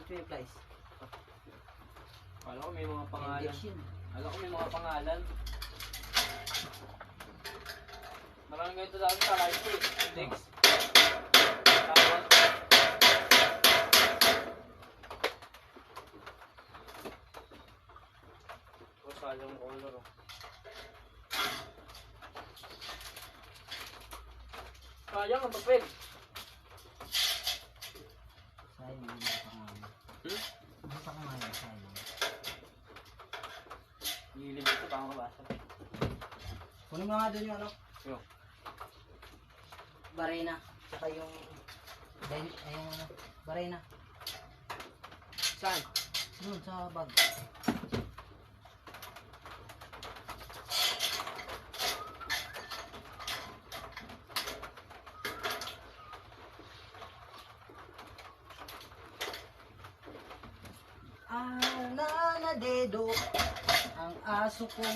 multiplies. Kala ko may mga pangalan. Index yun. Kala ko may mga pangalan. Maraming ganito dati sa live ko eh. Index. Tawag. O, sayang color oh. Sayang ang papel. Sayang yung mga pangalan. Hindi pa kumain, sayang. Lilim ito, baka mabasa. Kunin mo nga doon yung ano, Yo. Barena. Saka yung, yung ano, Barena. Saan? Doon sa bag. Na dedo ang aso kong